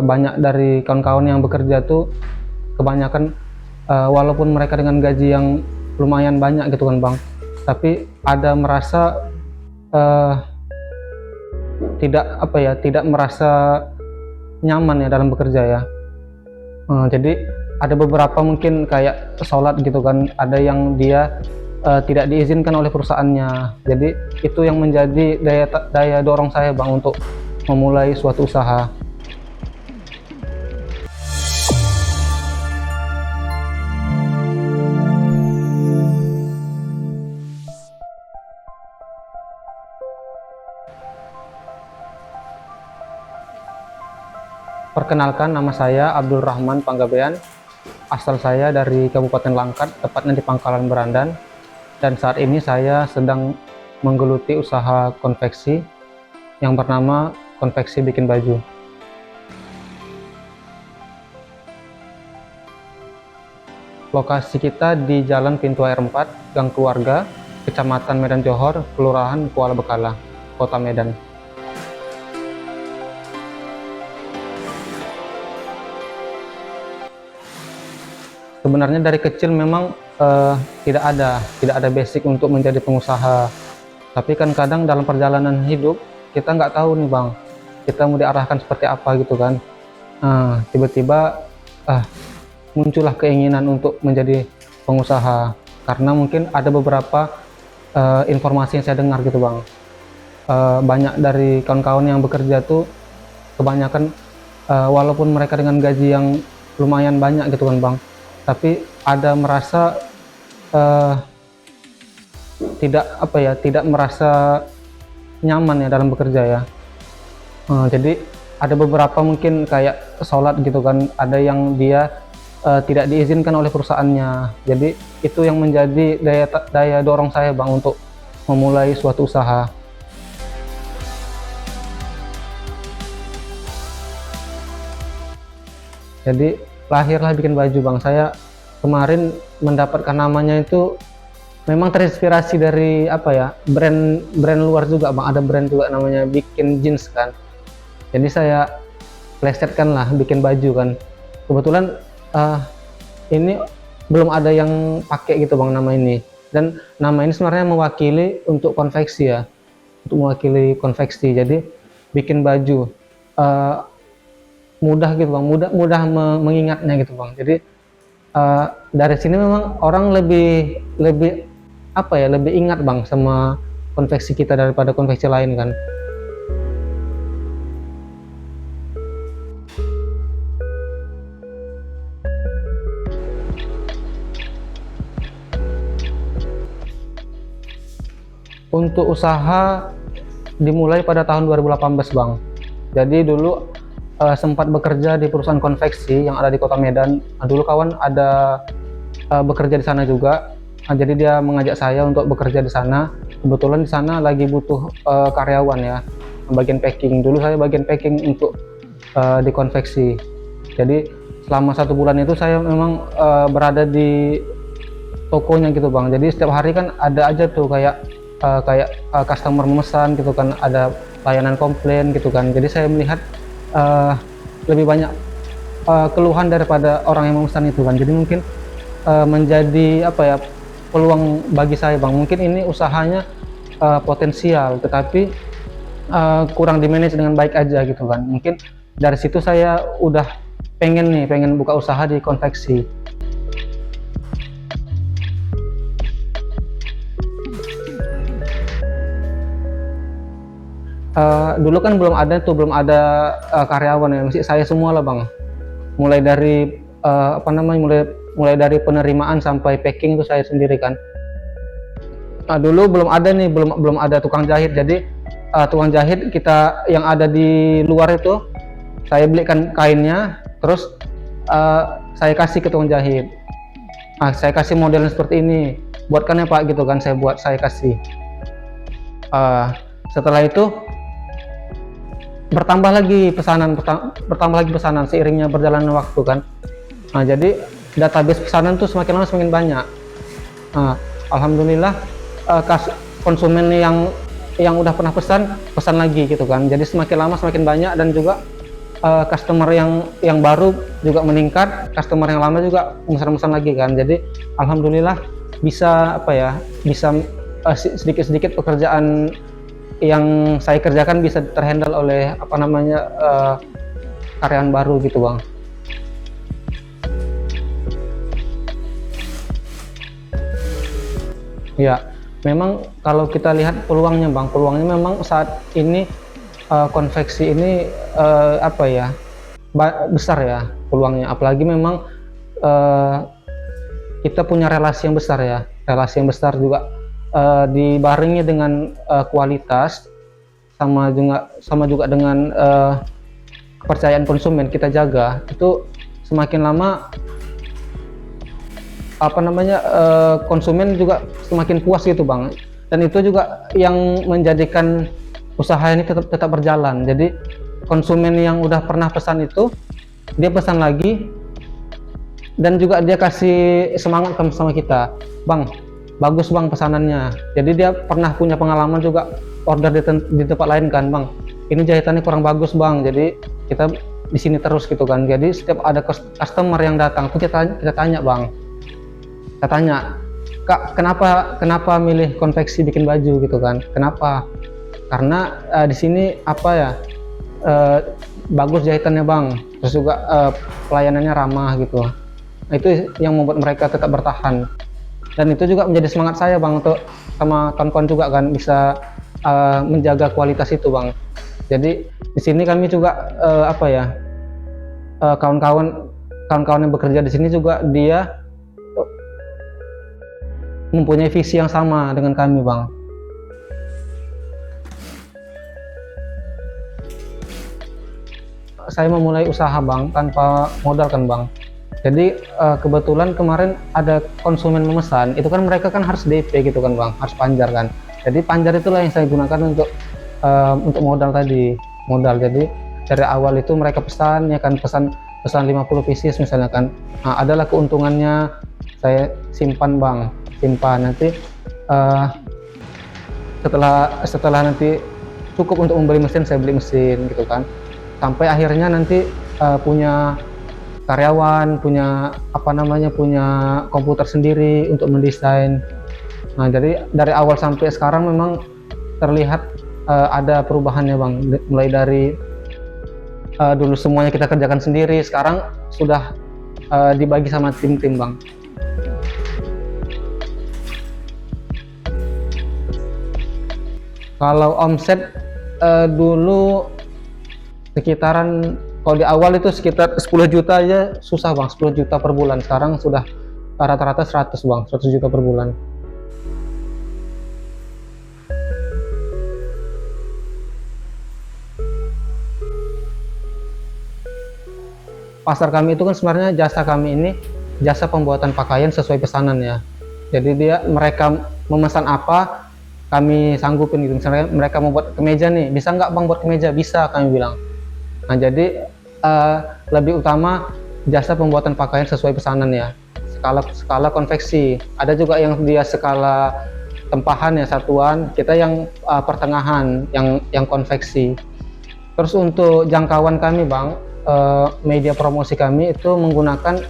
banyak dari kawan-kawan yang bekerja tuh kebanyakan walaupun mereka dengan gaji yang lumayan banyak gitu kan Bang, tapi ada merasa eh, tidak merasa nyaman ya dalam bekerja ya. Jadi ada beberapa mungkin kayak sholat gitu kan, ada yang dia tidak diizinkan oleh perusahaannya. Jadi itu yang menjadi daya dorong saya Bang untuk memulai suatu usaha. Perkenalkan, nama saya Abdul Rahman Panggabean. Asal saya dari Kabupaten Langkat, tepatnya di Pangkalan Berandan. Dan saat ini saya sedang menggeluti usaha konveksi yang bernama Konveksi Bikin Baju. Lokasi kita di Jalan Pintu Air 4, Gang Keluarga, Kecamatan Medan Johor, Kelurahan Kuala Bekala, Kota Medan. Sebenarnya dari kecil memang tidak ada basic untuk menjadi pengusaha. Tapi kan kadang dalam perjalanan hidup kita nggak tahu nih Bang, kita mau diarahkan seperti apa gitu kan. Tiba-tiba muncullah keinginan untuk menjadi pengusaha karena mungkin ada beberapa informasi yang saya dengar gitu Bang. Banyak dari kawan-kawan yang bekerja tuh kebanyakan walaupun mereka dengan gaji yang lumayan banyak gitu kan Bang, tapi ada merasa tidak merasa nyaman ya dalam bekerja ya. Jadi ada beberapa mungkin kayak sholat gitu kan, ada yang dia tidak diizinkan oleh perusahaannya. Jadi itu yang menjadi daya dorong saya Bang untuk memulai suatu usaha. Jadi lahirlah Bikin Baju Bang. Saya kemarin mendapatkan namanya itu memang terinspirasi dari brand luar juga Bang. Ada brand juga namanya Bikin Jeans kan. Jadi saya plesetkan lah Bikin Baju kan. Kebetulan ini belum ada yang pakai gitu Bang nama ini. Dan nama ini sebenarnya mewakili untuk konveksi ya. Untuk mewakili konveksi. Jadi Bikin Baju. Mudah gitu Bang, mudah mengingatnya gitu Bang. Jadi dari sini memang orang lebih ingat Bang sama konveksi kita daripada konveksi lain kan. Untuk usaha dimulai pada tahun 2018 Bang. Jadi dulu sempat bekerja di perusahaan konveksi yang ada di Kota Medan. Dulu kawan ada bekerja di sana juga. Jadi dia mengajak saya untuk bekerja di sana. Kebetulan di sana lagi butuh karyawan ya, bagian packing. Dulu saya bagian packing untuk di konveksi. Jadi selama 1 bulan itu saya memang berada di tokonya gitu Bang. Jadi setiap hari kan ada aja tuh kayak customer memesan gitu kan, ada layanan komplain gitu kan. Jadi saya melihat lebih banyak keluhan daripada orang yang memesan itu kan. Jadi mungkin menjadi peluang bagi saya Bang. Mungkin ini usahanya potensial tetapi kurang di-manage dengan baik aja gitu kan. Mungkin dari situ saya udah pengen buka usaha di konveksi. Dulu kan belum ada karyawan ya, masih saya semua lah Bang. Mulai dari mulai dari penerimaan sampai packing itu saya sendiri kan. Dulu belum ada tukang jahit. Jadi tukang jahit kita yang ada di luar itu saya belikan kainnya, terus saya kasih ke tukang jahit. Saya kasih modelnya seperti ini, buatkan ya Pak gitu kan, saya kasih. Setelah itu bertambah lagi pesanan seiringnya berjalannya waktu kan. Jadi database pesanan tuh semakin lama semakin banyak. Alhamdulillah konsumen yang udah pernah pesan lagi gitu kan. Jadi semakin lama semakin banyak dan juga customer yang baru juga meningkat, customer yang lama juga memesan lagi kan. Jadi alhamdulillah bisa apa ya, bisa sedikit-sedikit pekerjaan yang saya kerjakan bisa terhandle oleh apa namanya karyawan baru gitu bang. Ya, memang kalau kita lihat peluangnya bang, peluangnya memang saat ini konveksi ini apa ya, besar ya peluangnya. Apalagi memang kita punya relasi yang besar ya, relasi yang besar juga dibarengi dengan kualitas sama juga dengan kepercayaan konsumen kita jaga. Itu semakin lama apa namanya konsumen juga semakin puas gitu bang, dan itu juga yang menjadikan usaha ini tetap berjalan. Jadi konsumen yang udah pernah pesan itu dia pesan lagi, dan juga dia kasih semangat sama kita, bang bagus bang pesanannya. Jadi dia pernah punya pengalaman juga order di tempat lain kan, bang ini jahitannya kurang bagus bang, jadi kita di sini terus gitu kan. Jadi setiap ada customer yang datang tuh kita tanya bang, saya tanya, kak kenapa milih konveksi bikin baju gitu kan, kenapa? Karena di sini apa ya, bagus jahitannya bang, terus juga pelayanannya ramah gitu. Nah, itu yang membuat mereka tetap bertahan, dan itu juga menjadi semangat saya bang untuk sama kawan-kawan juga kan bisa menjaga kualitas itu bang. Jadi di sini kami juga apa ya, kawan-kawan yang bekerja di sini juga dia mempunyai visi yang sama dengan kami bang. Saya memulai usaha bang tanpa modal kan bang. Jadi kebetulan kemarin ada konsumen memesan, itu kan mereka kan harus DP gitu kan bang, harus panjar kan. Jadi panjar itulah yang saya gunakan untuk modal tadi, modal. Jadi dari awal itu mereka pesan ya kan, pesan 50 pieces misalnya kan. Nah, adalah keuntungannya saya simpan bang, simpan nanti setelah nanti cukup untuk membeli mesin, saya beli mesin gitu kan, sampai akhirnya nanti punya karyawan, punya apa namanya, punya komputer sendiri untuk mendesain. Nah jadi dari awal sampai sekarang memang terlihat ada perubahannya bang, mulai dari dulu semuanya kita kerjakan sendiri, sekarang sudah dibagi sama tim-tim bang. Kalau omset dulu sekitaran, kalau di awal itu sekitar 10 juta aja susah bang, 10 juta per bulan. Sekarang sudah rata-rata 100 bang, 100 juta per bulan. Pasar kami itu kan sebenarnya jasa kami ini jasa pembuatan pakaian sesuai pesanan ya. Jadi mereka memesan apa kami sanggupin gitu. Misalnya mereka mau buat kemeja nih, bisa nggak bang buat kemeja? Bisa, kami bilang. Nah jadi lebih utama jasa pembuatan pakaian sesuai pesanan ya, skala konveksi. Ada juga yang dia skala tempahan ya, satuan, kita yang pertengahan, yang konveksi. Terus untuk jangkauan kami bang, media promosi kami itu menggunakan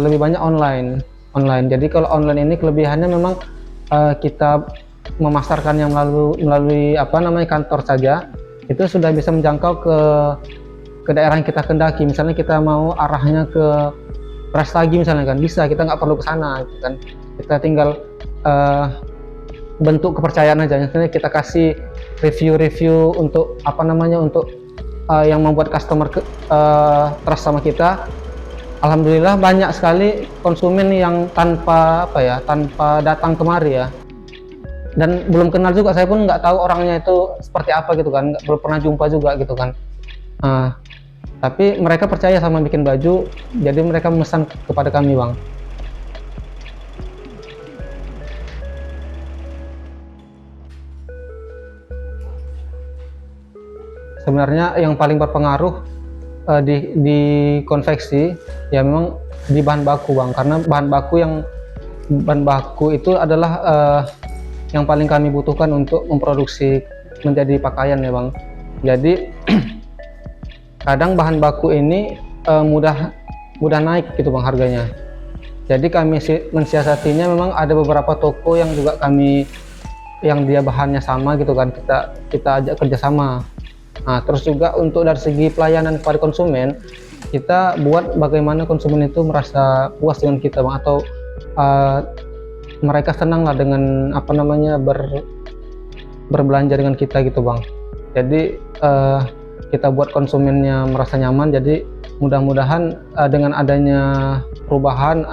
lebih banyak online. Jadi kalau online ini kelebihannya memang kita memasarkan yang melalui apa namanya kantor saja, itu sudah bisa menjangkau ke daerah yang kita kendaki. Misalnya kita mau arahnya ke Brastagi misalnya kan, bisa, kita nggak perlu ke sana gitu kan. Kita tinggal bentuk kepercayaan aja. Misalnya kita kasih review untuk apa namanya, untuk yang membuat customer trust sama kita. Alhamdulillah banyak sekali konsumen yang tanpa datang kemari ya, dan belum kenal juga, saya pun nggak tahu orangnya itu seperti apa gitu kan, belum pernah jumpa juga gitu kan. Tapi mereka percaya sama bikin baju, jadi mereka memesan kepada kami bang. Sebenarnya yang paling berpengaruh di konveksi ya memang di bahan baku bang, karena bahan baku itu adalah yang paling kami butuhkan untuk memproduksi menjadi pakaian ya bang. Jadi kadang bahan baku ini mudah naik gitu bang harganya. Jadi kami mensiasatinya, memang ada beberapa toko yang juga kami, yang dia bahannya sama gitu kan, kita ajak kerjasama. Nah, terus juga untuk dari segi pelayanan kepada konsumen, kita buat bagaimana konsumen itu merasa puas dengan kita bang, atau mereka senang lah dengan berbelanja dengan kita gitu bang. Jadi kita buat konsumennya merasa nyaman. Jadi mudah-mudahan dengan adanya perubahan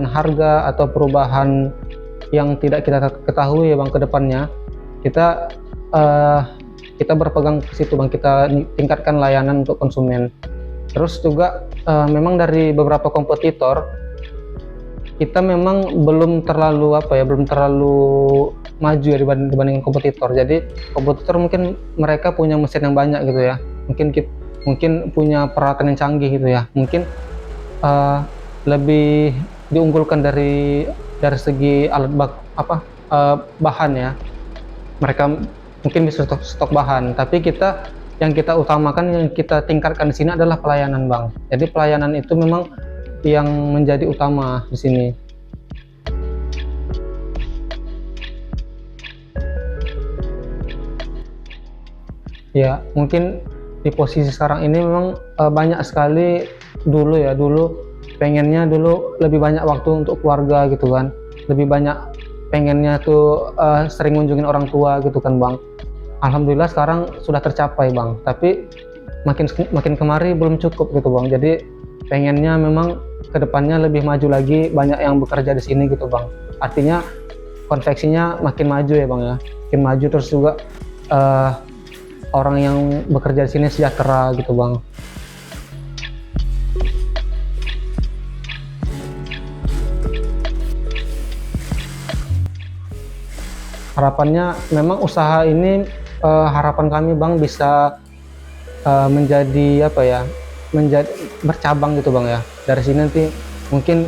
harga atau perubahan yang tidak kita ketahui ya bang ke depannya, kita berpegang ke situ bang, kita tingkatkan layanan untuk konsumen. Terus juga memang dari beberapa kompetitor kita memang belum terlalu maju ya dibanding kompetitor. Jadi kompetitor mungkin mereka punya mesin yang banyak gitu ya, mungkin punya peralatan yang canggih gitu ya, mungkin lebih diunggulkan dari segi bahan ya. Mereka mungkin bisa stok bahan, tapi yang kita utamakan, yang kita tingkatkan di sini adalah pelayanan bang. Jadi pelayanan itu memang yang menjadi utama di sini. Ya, mungkin di posisi sekarang ini memang banyak sekali. Dulu pengennya lebih banyak waktu untuk keluarga gitu kan, lebih banyak pengennya tuh sering ngunjungin orang tua gitu kan bang. Alhamdulillah sekarang sudah tercapai bang, tapi makin kemari belum cukup gitu bang. Jadi pengennya memang kedepannya lebih maju lagi, banyak yang bekerja di sini gitu bang. Artinya konveksinya makin maju ya bang ya, makin maju. Terus juga orang yang bekerja di sini sejahtera gitu bang. Harapannya memang usaha ini, harapan kami bang bisa menjadi menjadi bercabang gitu bang ya. Dari sini nanti mungkin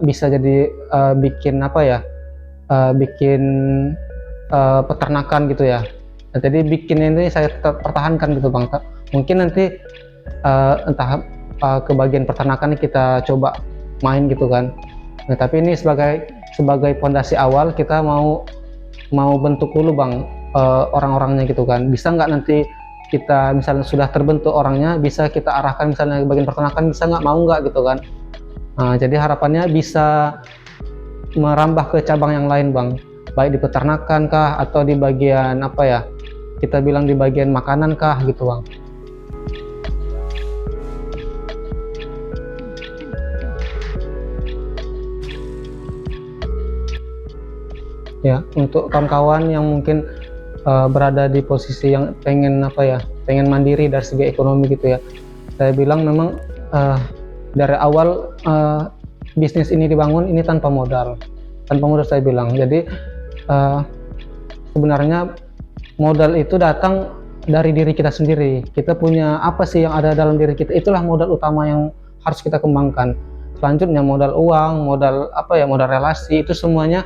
bisa jadi bikin bikin peternakan gitu ya. Nah, jadi bikin ini saya tetap pertahankan gitu bang. Mungkin nanti entah ke bagian peternakan kita coba main gitu kan. Nah, tapi ini sebagai fondasi awal, kita mau bentuk dulu bang orang-orangnya gitu kan. Bisa nggak nanti kita misalnya sudah terbentuk orangnya, bisa kita arahkan misalnya ke bagian peternakan, bisa nggak, mau nggak gitu kan. Nah, jadi harapannya bisa merambah ke cabang yang lain bang, baik di peternakan kah, atau di bagian kita bilang di bagian makanan kah gitu bang. Ya, untuk kawan-kawan yang mungkin berada di posisi yang pengen mandiri dari segi ekonomi gitu ya, saya bilang memang dari awal bisnis ini dibangun ini tanpa modal saya bilang. Jadi sebenarnya modal itu datang dari diri kita sendiri. Kita punya apa sih yang ada dalam diri kita, itulah modal utama yang harus kita kembangkan. Selanjutnya modal uang, modal relasi, itu semuanya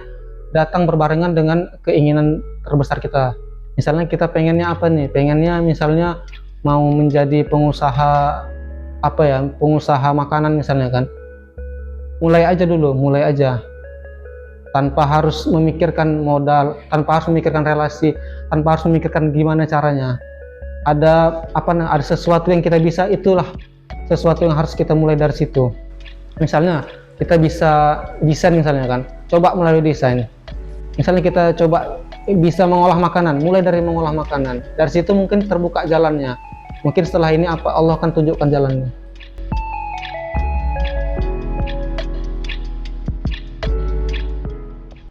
datang berbarengan dengan keinginan terbesar kita. Misalnya kita pengennya pengennya misalnya mau menjadi pengusaha pengusaha makanan misalnya kan. Mulai aja tanpa harus memikirkan modal, tanpa harus memikirkan relasi, tanpa harus memikirkan gimana caranya. Ada sesuatu yang kita bisa, itulah sesuatu yang harus kita mulai dari situ. Misalnya kita bisa desain misalnya kan, coba melalui desain. Misalnya kita coba bisa mengolah makanan, mulai dari mengolah makanan. Dari situ mungkin terbuka jalannya. Mungkin setelah ini Allah akan tunjukkan jalannya.